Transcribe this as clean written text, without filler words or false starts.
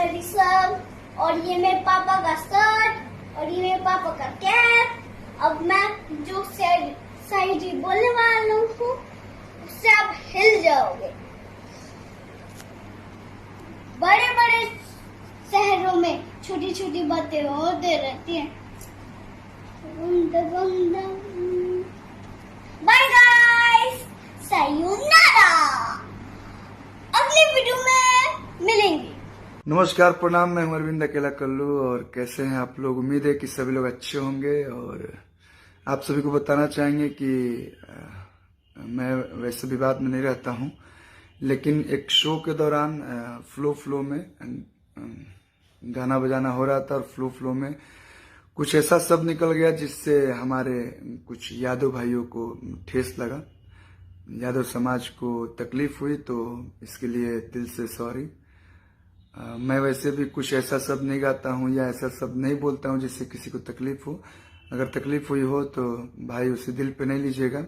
Sir सब, और ये मेरे पापा का शर्ट, और ये मेरे पापा का कैप। अब मैं जो साइड बोलने वाला हूँ उससे आप हिल जाओगे। बड़े बड़े शहरों में छोटी छोटी बातें होती रहती हैं। बाय गाइस, सायोनारा। अगली वीडियो में मिलेंगे। नमस्कार, प्रणाम। मैं हूं अरविंद अकेला कल्लू। और कैसे हैं आप लोग? उम्मीद है कि सभी लोग अच्छे होंगे। और आप सभी को बताना चाहेंगे कि मैं वैसे विवाद में नहीं रहता हूं, लेकिन एक शो के दौरान फ्लो में गाना बजाना हो रहा था, और फ्लो में कुछ ऐसा शब्द निकल गया जिससे हमारे कुछ यादव भाइयों को ठेस लगा, यादव समाज को तकलीफ हुई। तो इसके लिए दिल से सॉरी। मैं वैसे भी कुछ ऐसा शब्द नहीं गाता हूँ या ऐसा शब्द नहीं बोलता हूँ जिससे किसी को तकलीफ हो। अगर तकलीफ हुई हो तो भाई उसे दिल पे नहीं लीजिएगा।